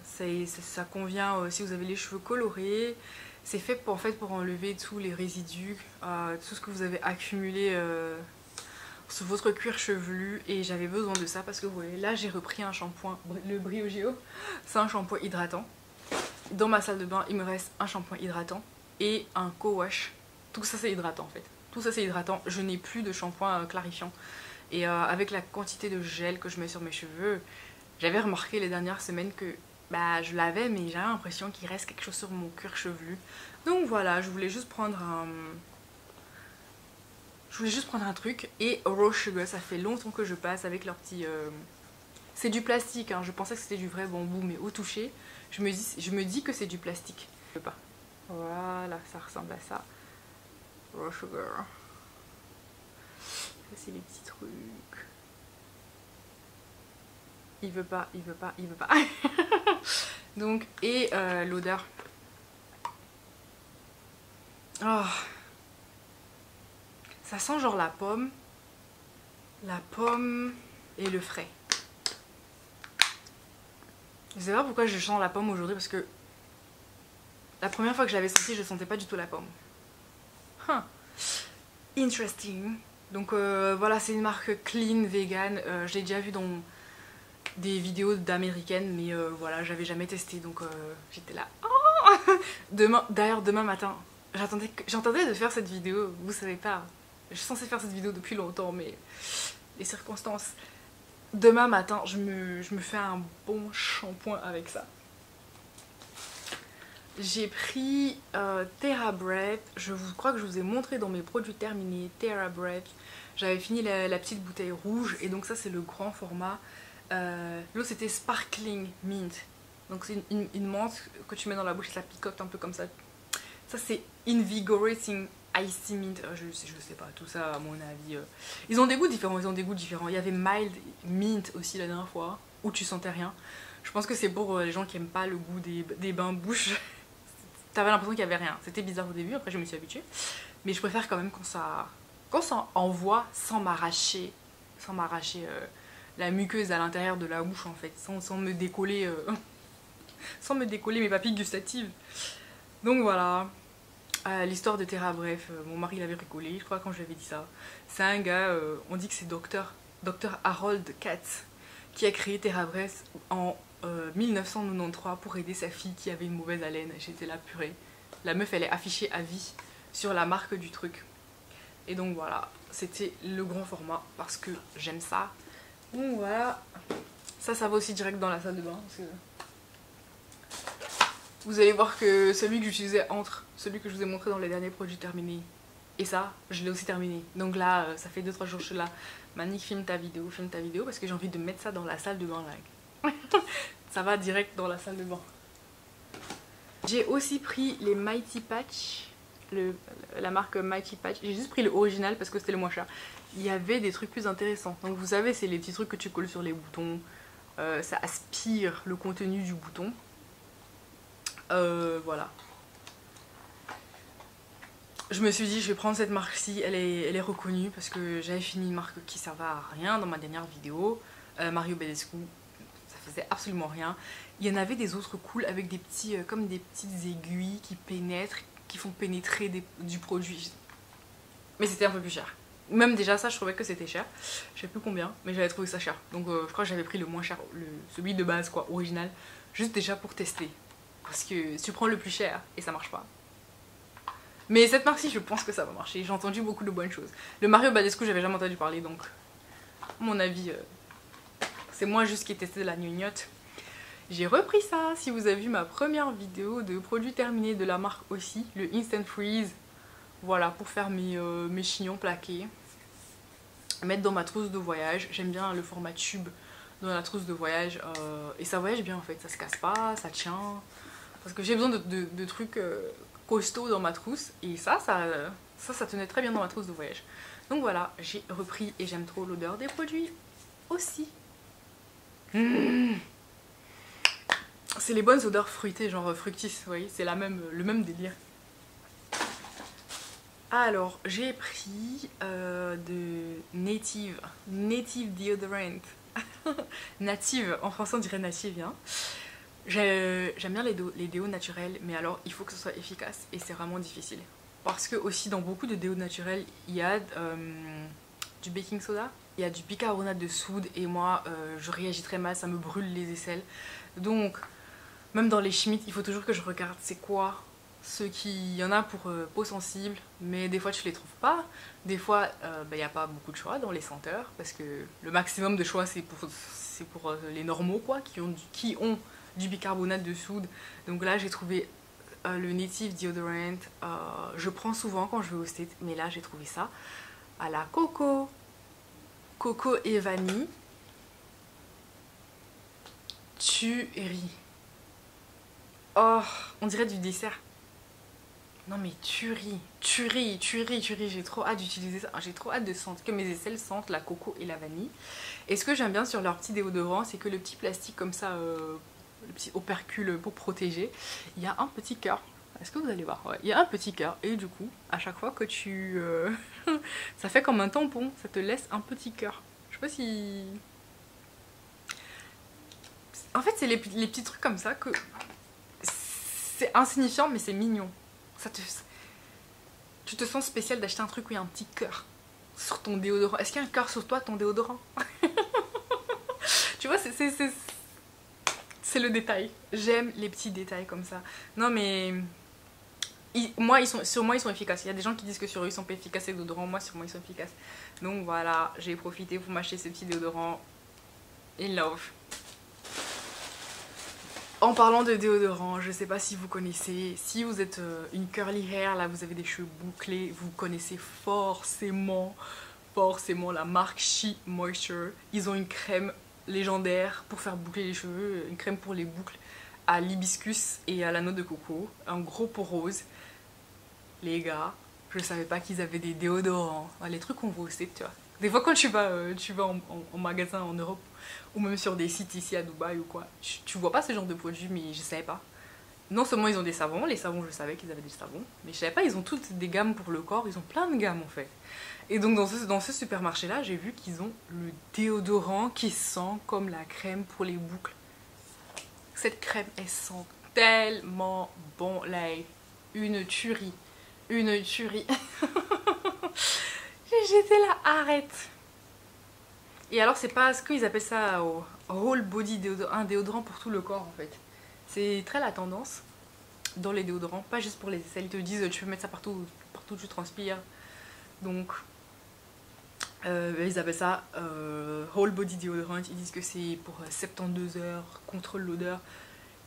Ça convient si vous avez les cheveux colorés. C'est fait pour, en fait, pour enlever tous les résidus, tout ce que vous avez accumulé sur votre cuir chevelu. Et j'avais besoin de ça parce que vous voyez, là j'ai repris un shampoing, le Briogeo. C'est un shampoing hydratant. Dans ma salle de bain, il me reste un shampoing hydratant et un co-wash. Tout ça c'est hydratant en fait. Tout ça c'est hydratant. Je n'ai plus de shampoing clarifiant. Et avec la quantité de gel que je mets sur mes cheveux, j'avais remarqué les dernières semaines que bah, je l'avais mais j'avais l'impression qu'il reste quelque chose sur mon cuir chevelu. Donc voilà, je voulais juste prendre un truc. Et Raw Sugar, ça fait longtemps que je passe avec leur petit... C'est du plastique, hein. Je pensais que c'était du vrai bambou, mais au toucher, je me dis que c'est du plastique. Je sais pas. Voilà, ça ressemble à ça. Raw Sugar. Ça c'est les petits trucs. Il veut pas. Donc, et l'odeur. Oh. Ça sent genre la pomme et le frais. Je sais pas pourquoi je sens la pomme aujourd'hui parce que la première fois que je l'avais senti, je sentais pas du tout la pomme. Huh. Interesting. Donc voilà, c'est une marque clean, vegan. Je l'ai déjà vu dans des vidéos d'américaines, mais voilà, j'avais jamais testé, donc j'étais là. Oh d'ailleurs, demain matin, j'entendais de faire cette vidéo, vous savez pas. Je suis censée faire cette vidéo depuis longtemps, mais les circonstances. Demain matin, je me fais un bon shampoing avec ça. J'ai pris TerraBreath. Je crois que je vous ai montré dans mes produits terminés TerraBreath. J'avais fini la petite bouteille rouge et donc ça c'est le grand format. L'autre c'était Sparkling Mint. Donc c'est une menthe que tu mets dans la bouche et ça picote un peu comme ça. Ça c'est Invigorating Icy Mint. Je sais pas, tout ça à mon avis. Ils ont des goûts différents, Il y avait Mild Mint aussi la dernière fois, où tu sentais rien. Je pense que c'est pour les gens qui aiment pas le goût des bains bouche. T'avais l'impression qu'il y avait rien. C'était bizarre au début, après je me suis habituée. Mais je préfère quand même quand ça envoie sans m'arracher la muqueuse à l'intérieur de la bouche en fait, sans me décoller sans me décoller mes papilles gustatives. Donc voilà. L'histoire de TerraBreath, mon mari l'avait rigolé, je crois, quand je lui avais dit ça. C'est un gars, on dit que c'est Dr Harold Katz, qui a créé TerraBreath en 1993 pour aider sa fille qui avait une mauvaise haleine. J'étais là, purée. la meuf elle est affichée à vie sur la marque du truc. Et donc voilà, c'était le grand format parce que j'aime ça. Donc voilà, ça va aussi direct dans la salle de bain. Parce que vous allez voir que celui que j'utilisais entre celui que je vous ai montré dans les derniers produits terminés et ça, je l'ai aussi terminé. Donc là, ça fait 2-3 jours que je suis là. Manique, filme ta vidéo parce que j'ai envie de mettre ça dans la salle de bain là. Ça va direct dans la salle de bain. J'ai aussi pris les Mighty Patch, la marque Mighty Patch. J'ai juste pris le original parce que c'était le moins cher. Il y avait des trucs plus intéressants. Donc vous savez, c'est les petits trucs que tu colles sur les boutons. Ça aspire le contenu du bouton. Voilà. Je me suis dit, je vais prendre cette marque-ci. Elle est reconnue parce que j'avais fini une marque qui servait à rien dans ma dernière vidéo. Mario Badescu. Ça faisait absolument rien. Il y en avait des autres cool avec des petits, comme des petites aiguilles qui pénètrent, qui font pénétrer du produit. Mais c'était un peu plus cher. Même déjà ça, je trouvais que c'était cher. Je sais plus combien, mais j'avais trouvé ça cher. Donc je crois que j'avais pris le moins cher, celui de base quoi, original, juste déjà pour tester. Parce que tu prends le plus cher et ça marche pas. Mais cette marque-ci, je pense que ça va marcher. J'ai entendu beaucoup de bonnes choses. Le Mario Badescu, j'avais jamais entendu parler, donc à mon avis, c'est moi juste qui ai testé de la gnognotte. J'ai repris ça, si vous avez vu ma première vidéo de produits terminés de la marque aussi, le Instant Freeze. Voilà, pour faire mes chignons plaqués. Mettre dans ma trousse de voyage. J'aime bien le format tube dans la trousse de voyage. Et ça voyage bien en fait, ça se casse pas, ça tient. Parce que j'ai besoin de trucs costauds dans ma trousse. Et ça tenait très bien dans ma trousse de voyage. Donc voilà, j'ai repris et j'aime trop l'odeur des produits aussi. C'est les bonnes odeurs fruitées, genre fructis, vous voyez, c'est le même délire. Alors, j'ai pris de Native Deodorant. Native, en français on dirait native, hein. J'aime bien les déos naturels, mais alors il faut que ce soit efficace et c'est vraiment difficile. Parce que aussi dans beaucoup de déos naturels, il y a du baking soda, il y a du bicarbonate de soude et moi je réagis très mal, ça me brûle les aisselles. Donc, même dans les Schmitt, il faut toujours que je regarde c'est quoi. Il y en a pour peau sensible, mais des fois tu les trouves pas. Des fois, il n'y a pas beaucoup de choix dans les senteurs, parce que le maximum de choix c'est pour les normaux, quoi, qui ont du bicarbonate de soude. Donc là, j'ai trouvé le Native Deodorant. Je prends souvent quand je vais au States, mais là, j'ai trouvé ça à la coco et vanille. Tuerie. Oh, on dirait du dessert. Non mais tuerie, j'ai trop hâte d'utiliser ça, j'ai trop hâte de sentir que mes aisselles sentent la coco et la vanille. Et ce que j'aime bien sur leur petit déodorant, c'est que le petit plastique comme ça, le petit opercule pour protéger, il y a un petit cœur. Est-ce que vous allez voir? Ouais, il y a un petit cœur et du coup, à chaque fois que tu... ça fait comme un tampon, ça te laisse un petit cœur. Je sais pas si... En fait, c'est les petits trucs comme ça que... C'est insignifiant mais c'est mignon. Tu te sens spécial d'acheter un truc où il y a un petit cœur sur ton déodorant. Est-ce qu'il y a un cœur sur toi, ton déodorant? Tu vois, c'est le détail. J'aime les petits détails comme ça. Non mais... sur moi, ils sont efficaces. Il y a des gens qui disent que sur eux, ils sont pas efficaces les déodorants. Moi, sur moi, ils sont efficaces. Donc voilà, j'ai profité pour m'acheter ces petits déodorants. In love. En parlant de déodorant, je sais pas si vous connaissez, si vous êtes une curly hair, là vous avez des cheveux bouclés, vous connaissez forcément la marque She Moisture. Ils ont une crème légendaire pour faire boucler les cheveux, une crème pour les boucles à l'hibiscus et à la noix de coco, un gros pot rose. Les gars, je savais pas qu'ils avaient des déodorants, les trucs qu'on voit au site, tu vois. Des fois quand tu vas en magasin en Europe, ou même sur des sites ici à Dubaï ou quoi, tu vois pas ce genre de produits, mais je savais pas. Non seulement ils ont des savons, les savons je savais qu'ils avaient des savons, mais je savais pas, ils ont toutes des gammes pour le corps, ils ont plein de gammes en fait. Et donc dans ce supermarché là, j'ai vu qu'ils ont le déodorant qui sent comme la crème pour les boucles. Cette crème, elle sent tellement bon, là, une tuerie, une tuerie. J'étais là, arrête. Et alors c'est pas ce qu'ils appellent ça whole body déodorant, un déodorant pour tout le corps en fait. C'est très la tendance. dans les déodorants, pas juste pour les aisselles. Ils te disent tu peux mettre ça partout, partout où tu transpires. Donc ils appellent ça whole body deodorant. Ils disent que c'est pour 72 heures, contrôle l'odeur,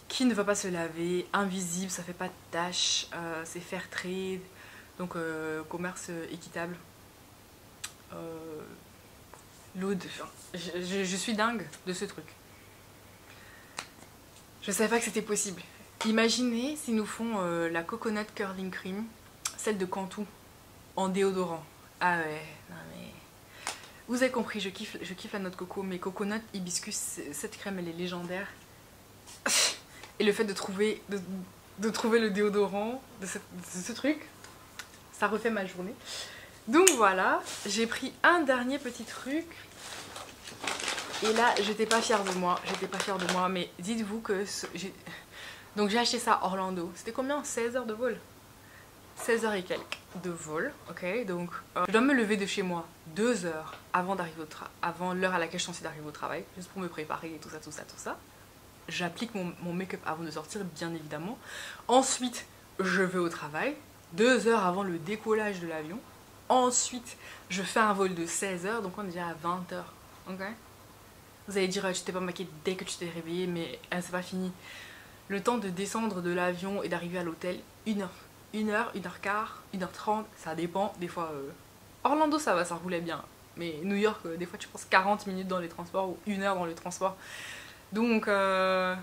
qui ne va pas se laver, invisible, ça fait pas de taches, c'est fair trade, donc commerce équitable. Je suis dingue de ce truc. Je savais pas que c'était possible. Imaginez s'ils nous font la coconut curling cream, celle de Cantu, en déodorant. Ah ouais, non mais... Vous avez compris, je kiffe la noix de coco, mais coconut, hibiscus, cette crème elle est légendaire. Et le fait de trouver le déodorant de ce truc, ça refait ma journée. Donc voilà, j'ai pris un dernier petit truc. Et là, j'étais pas fière de moi, mais dites-vous que donc j'ai acheté ça à Orlando. C'était combien? 16 heures de vol? 16 heures et quelques de vol, ok. Donc je dois me lever de chez moi 2 heures avant d'arriver avant l'heure à laquelle je suis censée d'arriver au travail, juste pour me préparer et tout ça. J'applique mon make-up avant de sortir, bien évidemment. Ensuite, je vais au travail 2 heures avant le décollage de l'avion. Ensuite, je fais un vol de 16 heures, donc on est déjà à 20 heures, ok. Vous allez dire, tu t'es pas maquillée dès que tu t'es réveillée, mais c'est pas fini. Le temps de descendre de l'avion et d'arriver à l'hôtel, 1 heure. 1 heure, 1 heure quart, 1 heure 30, ça dépend. Des fois, Orlando ça va, ça roulait bien. Mais New York, des fois tu penses 40 minutes dans les transports ou 1 heure dans les transports. Donc, je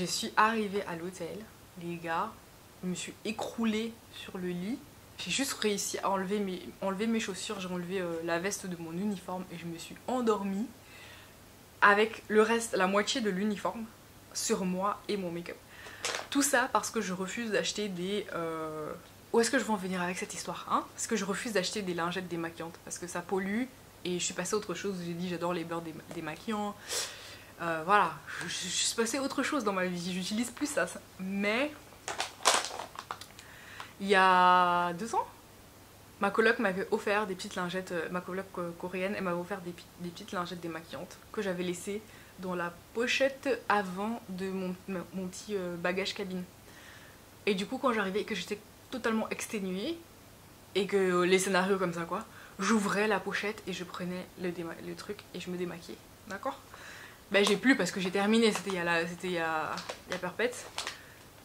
suis arrivée à l'hôtel, les gars. Je me suis écroulée sur le lit. J'ai juste réussi à enlever mes chaussures, j'ai enlevé la veste de mon uniforme et je me suis endormie avec le reste, la moitié de l'uniforme sur moi et mon make-up. Tout ça parce que je refuse d'acheter des... Où est-ce que je vais en venir avec cette histoire, hein? Parce que je refuse d'acheter des lingettes démaquillantes parce que ça pollue et je suis passée à autre chose. J'ai dit j'adore les beurres démaquillants. Voilà, je suis passée à autre chose dans ma vie, j'utilise plus ça. Mais il y a 2 ans, ma coloc m'avait offert des petites lingettes, ma coloc coréenne, elle m'avait offert des petites lingettes démaquillantes que j'avais laissées dans la pochette avant de mon petit bagage cabine. Et du coup quand j'arrivais et que j'étais totalement exténuée, et que les scénarios comme ça quoi, j'ouvrais la pochette et je prenais le truc et je me démaquillais, d'accord? Ben j'ai plus parce que j'ai terminé, c'était il y a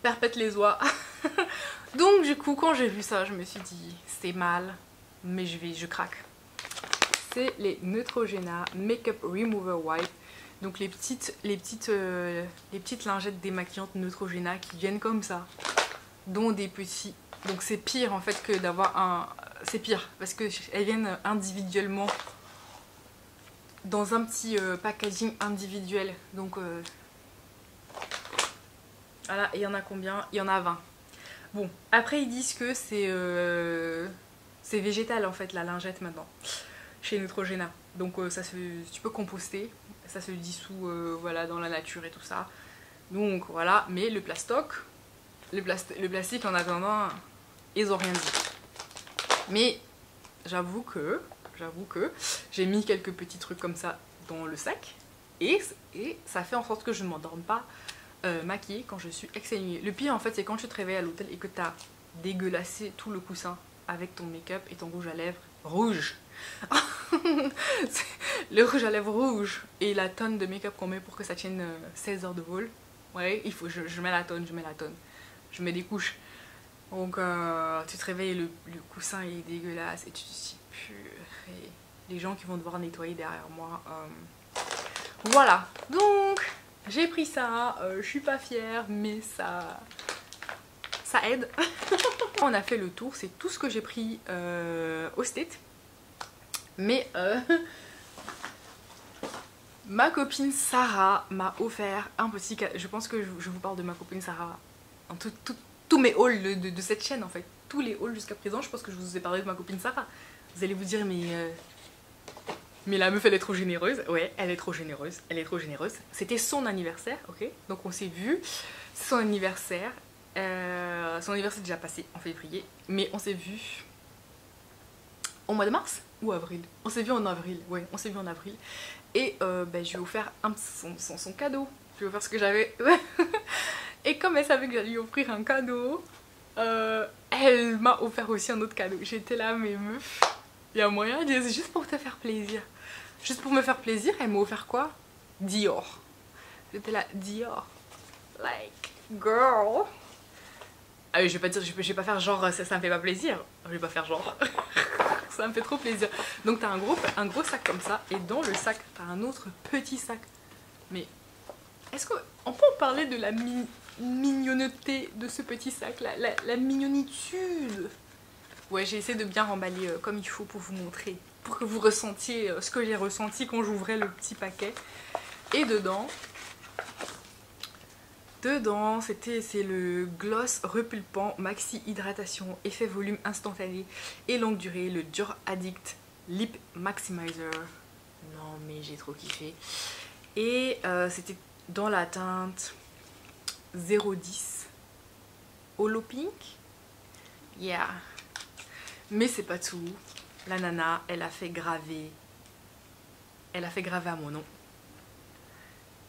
perpète les oies. Donc du coup quand j'ai vu ça je me suis dit c'est mal mais je craque. C'est les Neutrogena Makeup Remover Wipe. Donc les petites lingettes démaquillantes Neutrogena qui viennent comme ça, dont des petits. Donc c'est pire en fait que d'avoir un... C'est pire parce que elles viennent individuellement dans un petit packaging individuel. Donc voilà, et il y en a combien? Il y en a 20. Bon, après ils disent que c'est végétal en fait la lingette maintenant chez Neutrogena. Donc tu peux composter, ça se dissout voilà, dans la nature et tout ça. Donc voilà, mais le plastique en attendant, ils ont rien dit. Mais j'avoue que j'ai mis quelques petits trucs comme ça dans le sac et ça fait en sorte que je ne m'endorme pas maquillée quand je suis exténuée. Le pire en fait c'est quand tu te réveilles à l'hôtel et que tu as dégueulassé tout le coussin avec ton make-up et ton rouge à lèvres rouge. Le rouge à lèvres rouge et la tonne de make-up qu'on met pour que ça tienne 16 heures de vol. Ouais, il faut, je mets la tonne, je mets des couches. Donc tu te réveilles et le coussin est dégueulasse et tu te dis purée, les gens qui vont devoir nettoyer derrière moi. Voilà, donc j'ai pris ça, je suis pas fière mais ça aide. On a fait le tour, c'est tout ce que j'ai pris au State. Mais ma copine Sarah m'a offert un petit cadeau. Je pense que je vous parle de ma copine Sarah en tous mes hauls de cette chaîne en fait. Tous les hauls jusqu'à présent, je pense que je vous ai parlé de ma copine Sarah. Vous allez vous dire mais la meuf elle est trop généreuse. Ouais, elle est trop généreuse, C'était son anniversaire, ok. Donc on s'est vu, c'est son anniversaire. Son anniversaire est déjà passé en février, mais on s'est vu au mois de mars ou avril. On s'est vu en avril, ouais, on s'est vu en avril. Et je lui ai offert son cadeau. Je lui ai offert ce que j'avais Et comme elle savait que j'allais lui offrir un cadeau, elle m'a offert aussi un autre cadeau. J'étais là, mais meuf, il y a moyen de dire, c'est juste pour te faire plaisir. Juste pour me faire plaisir, elle m'a offert quoi? Dior. J'étais là, Dior. Like, girl. Ah oui, je vais pas dire, je vais pas faire genre, ça me fait pas plaisir. Je vais pas faire genre. Ça me fait trop plaisir. Donc t'as un gros sac comme ça, et dans le sac, t'as un autre petit sac. Mais est-ce qu'on peut en parler de la mignonneté de ce petit sac, la mignonitude? Ouais, j'ai essayé de bien remballer comme il faut pour vous montrer, pour que vous ressentiez ce que j'ai ressenti quand j'ouvrais le petit paquet. Et dedans, c'est le gloss repulpant maxi hydratation effet volume instantané et longue durée, le Dior Addict Lip Maximizer. Non mais j'ai trop kiffé. Et c'était dans la teinte 010 Holo Pink. Yeah. Mais c'est pas tout. La nana, elle a fait graver à mon nom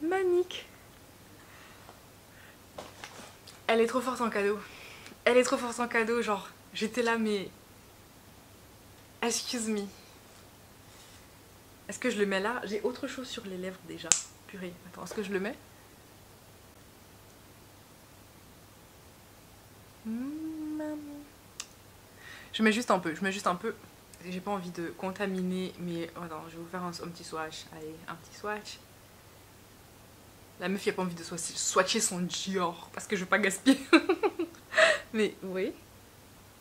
Manique. Elle est trop forte en cadeau. Elle est trop forte en cadeau, genre, j'étais là, mais... Excuse me. Est-ce que je le mets là? J'ai autre chose sur les lèvres déjà. Purée, attends, est-ce que je le mets? Je mets juste un peu, J'ai pas envie de contaminer, mais... Attends, je vais vous faire un petit swatch. Allez, un petit swatch. La meuf, il a pas envie de swatcher son Dior, parce que je veux pas gaspiller. Mais, oui.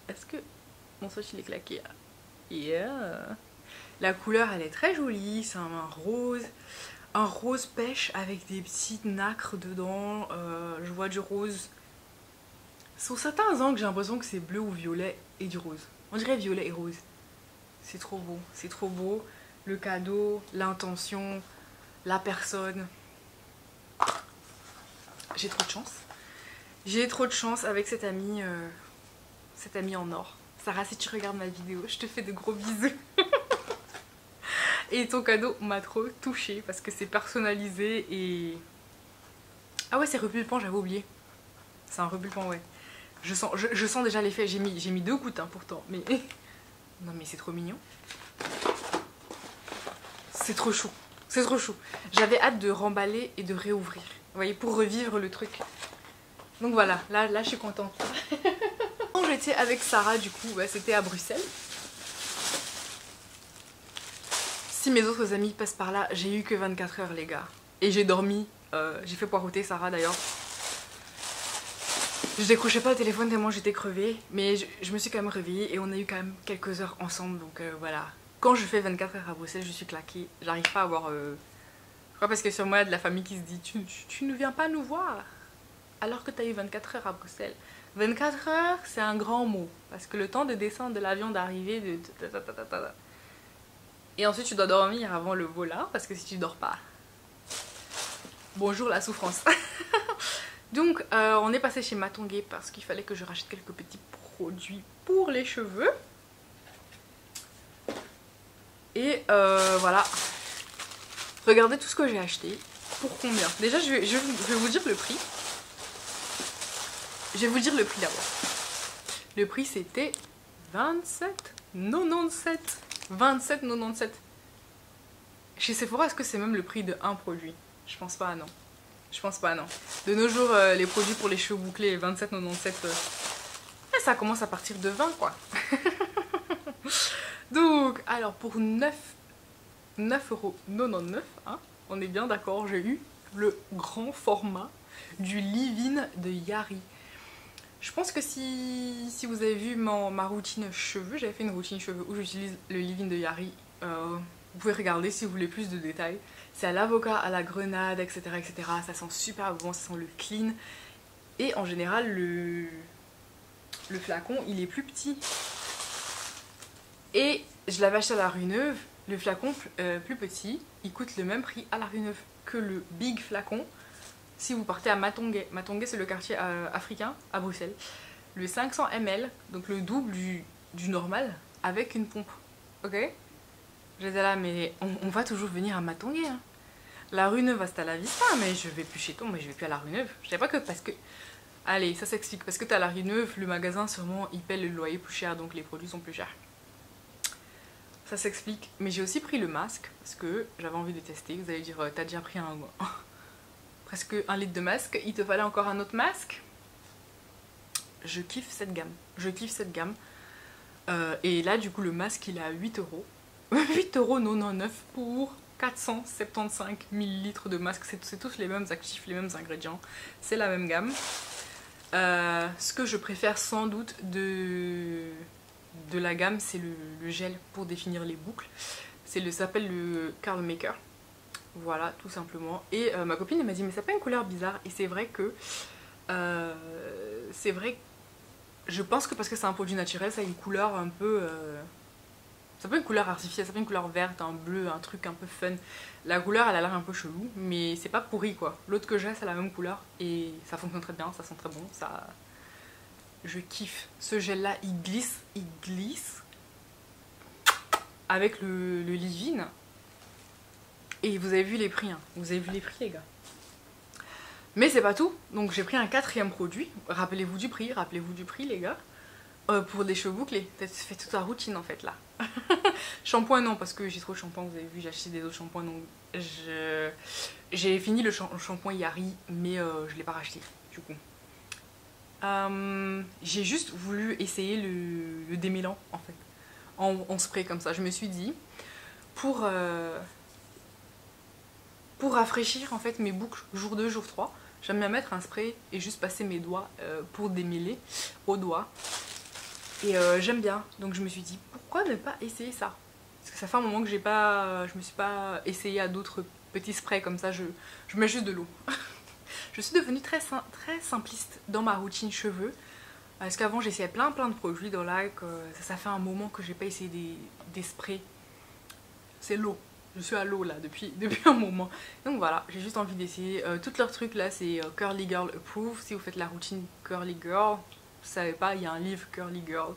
Est-ce que mon swatch, il est claqué? Yeah. La couleur, elle est très jolie. C'est un rose pêche avec des petites nacres dedans. Je vois du rose. Sur certains angles, j'ai l'impression que c'est bleu ou violet et du rose. On dirait violet et rose. C'est trop beau, c'est trop beau. Le cadeau, l'intention, la personne. J'ai trop de chance. J'ai trop de chance avec cette amie en or. Sarah, si tu regardes ma vidéo, je te fais de gros bisous. Et ton cadeau m'a trop touchée parce que c'est personnalisé et... Ah ouais, c'est repulpant, j'avais oublié. C'est un repulpant, ouais. Je sens déjà l'effet. J'ai mis 2 gouttes hein, pourtant, mais... Non mais c'est trop mignon. C'est trop chou. C'est trop chou. J'avais hâte de remballer et de réouvrir. Vous voyez, pour revivre le truc. Donc voilà, là je suis contente. Quand j'étais avec Sarah, du coup, bah, c'était à Bruxelles. Si mes autres amis passent par là, j'ai eu que 24 heures les gars. Et j'ai dormi. J'ai fait poireauter Sarah d'ailleurs. Je décrochais pas le téléphone tellement j'étais crevée. Mais je me suis quand même réveillée et on a eu quand même quelques heures ensemble. Donc voilà. Quand je fais 24 heures à Bruxelles, je suis claquée. J'arrive pas à avoir... Je crois parce que sur moi, il y a de la famille qui se dit tu ne viens pas nous voir alors que tu as eu 24 heures à Bruxelles. 24 heures, c'est un grand mot. Parce que le temps de descendre de l'avion, d'arriver, de... Et ensuite, tu dois dormir avant le vol là, parce que si tu dors pas... Bonjour la souffrance. Donc, on est passé chez Matongué parce qu'il fallait que je rachète quelques petits produits pour les cheveux. Et voilà. Regardez tout ce que j'ai acheté. Pour combien? Déjà, je vais vous dire le prix. Je vais vous dire le prix d'abord. Le prix, c'était 27,97. 27,97. Chez Sephora, est-ce que c'est même le prix de un produit? Je pense pas, non. Je pense pas, non. De nos jours, les produits pour les cheveux bouclés, 27,97. Ça commence à partir de 20, quoi. Donc, alors, pour 9,99€, hein, on est bien d'accord, j'ai eu le grand format du leave-in de Yari. Je pense que si vous avez vu ma routine cheveux, j'avais fait une routine cheveux où j'utilise le leave-in de Yari. Vous pouvez regarder si vous voulez plus de détails. C'est à l'avocat, à la grenade, etc., etc. Ça sent super bon, ça sent le clean. Et en général, le flacon, il est plus petit. Et je l'avais acheté à la Rue Neuve. Le flacon plus petit, il coûte le même prix à la Rue Neuve que le big flacon si vous partez à Matongué. Matongué, c'est le quartier africain à Bruxelles. Le 500 ml, donc le double du normal, avec une pompe. Ok? J'étais là, mais on va toujours venir à Matongué. Hein. La rue Neuve, hasta la vista, mais je vais plus chez toi, mais je vais plus à la rue Neuve. Je sais pas que parce que... Allez, ça s'explique. Parce que t'as la rue Neuve, le magasin, sûrement, il paie le loyer plus cher, donc les produits sont plus chers. Ça s'explique. Mais j'ai aussi pris le masque, parce que j'avais envie de tester. Vous allez dire, t'as déjà pris presque 1 litre de masque, il te fallait encore un autre masque. Je kiffe cette gamme. Je kiffe cette gamme. Et là, du coup, le masque, il est à 8 euros. 8,99 € pour 475 millilitres de masque. C'est tous les mêmes actifs, les mêmes ingrédients. C'est la même gamme. Ce que je préfère sans doute de la gamme, c'est le gel pour définir les boucles. Ça s'appelle le Curl Maker. Voilà, tout simplement. Et ma copine elle m'a dit mais ça n'a pas une couleur bizarre. Et c'est vrai que je pense que parce que c'est un produit naturel, ça a une couleur un peu ça peut une couleur artificielle, ça peut une couleur verte, un bleu, un truc un peu fun. La couleur elle a l'air un peu chelou, mais c'est pas pourri quoi. L'autre que j'ai c'est la même couleur et ça fonctionne très bien, ça sent très bon, ça... Je kiffe. Ce gel là il glisse avec le leave-in. Et vous avez vu les prix, hein. Vous avez vu les prix les gars. Mais c'est pas tout, donc j'ai pris un 4e produit. Rappelez-vous du prix les gars. Pour des cheveux bouclés, fait toute la routine en fait là. Shampoing non, parce que j'ai trop de shampoing, vous avez vu, j'ai acheté des autres shampoings, donc j'ai fini le shampoing Yari, mais je l'ai pas racheté du coup. J'ai juste voulu essayer le démêlant en fait, en spray comme ça. Je me suis dit, pour rafraîchir en fait mes boucles jour 2, jour 3, j'aime bien mettre un spray et juste passer mes doigts pour démêler aux doigts. Et j'aime bien, donc je me suis dit pourquoi ne pas essayer ça? Parce que ça fait un moment que je me suis pas essayé à d'autres petits sprays comme ça, je mets juste de l'eau. Je suis devenue très simpliste dans ma routine cheveux. Parce qu'avant j'essayais plein de produits dans Like, ça fait un moment que j'ai pas essayé des sprays. C'est l'eau. Je suis à l'eau là depuis un moment. Donc voilà, j'ai juste envie d'essayer. Tous leurs trucs là c'est Curly Girl Approved. Si vous faites la routine Curly Girl, vous savez pas, il y a un livre Curly Girl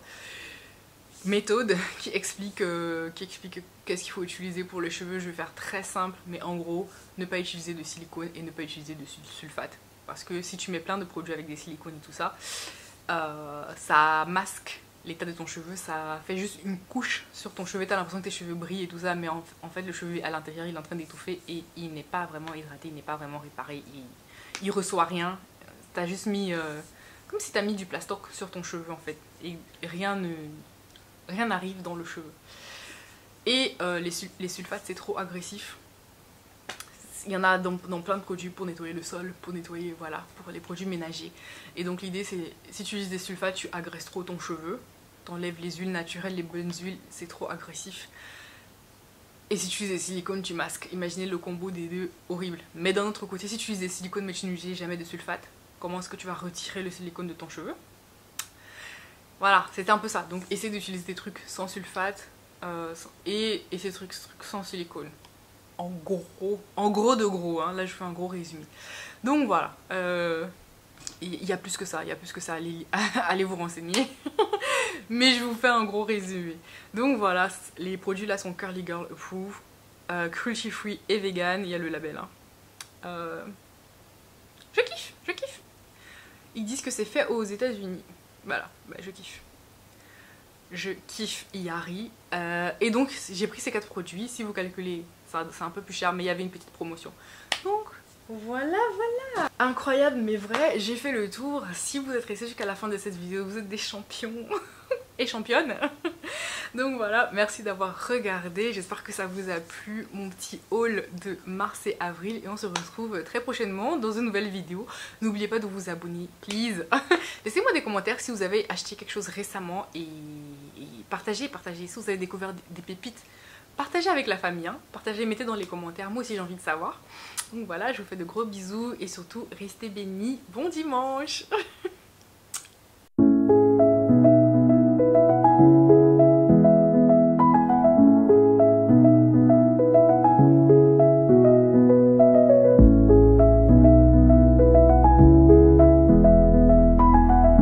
méthode qui explique qu'est-ce qu'il faut utiliser pour les cheveux. Je vais faire très simple, mais en gros, ne pas utiliser de silicone et ne pas utiliser de sulfate. Parce que si tu mets plein de produits avec des silicones et tout ça, ça masque l'état de ton cheveu, ça fait juste une couche sur ton cheveu, t'as l'impression que tes cheveux brillent et tout ça, mais en fait le cheveu à l'intérieur il est en train d'étouffer et il n'est pas vraiment hydraté, il n'est pas vraiment réparé, il reçoit rien, t'as juste mis, comme si t'as mis du plastoc sur ton cheveu en fait, et rien n'arrive dans le cheveu. Et les sulfates c'est trop agressif. Il y en a dans plein de produits pour nettoyer le sol, pour nettoyer, voilà, pour les produits ménagers. Et donc l'idée c'est, si tu utilises des sulfates, tu agresses trop ton cheveu, t'enlèves les huiles naturelles, les bonnes huiles, c'est trop agressif. Et si tu utilises des silicones, tu masques. Imaginez le combo des deux, horrible. Mais d'un autre côté, si tu utilises des silicones mais tu n'utilises jamais de sulfate, comment est-ce que tu vas retirer le silicone de ton cheveu? Voilà, c'était un peu ça. Donc essaye d'utiliser des trucs sans sulfate et ces trucs sans silicone. En gros de gros, hein. Là je fais un gros résumé. Donc voilà, il y a plus que ça, allez vous renseigner. Mais je vous fais un gros résumé. Donc voilà, les produits là sont Curly Girl Approved, cruelty free et vegan, il y a le label. Hein. Je kiffe. Ils disent que c'est fait aux États-Unis. Voilà, bah, je kiffe. Je kiffe Yari. Et donc j'ai pris ces 4 produits, si vous calculez, c'est un peu plus cher, mais il y avait une petite promotion. Donc voilà. Incroyable mais vrai, j'ai fait le tour. Si vous êtes restés jusqu'à la fin de cette vidéo, vous êtes des champions et championnes. Donc voilà, merci d'avoir regardé. J'espère que ça vous a plu, mon petit haul de mars et avril. Et on se retrouve très prochainement dans une nouvelle vidéo. N'oubliez pas de vous abonner, please. Laissez-moi des commentaires si vous avez acheté quelque chose récemment. Et partagez. Si vous avez découvert des pépites, partagez avec la famille. Hein. Partagez, mettez dans les commentaires. Moi aussi j'ai envie de savoir. Donc voilà, je vous fais de gros bisous. Et surtout, restez bénis. Bon dimanche.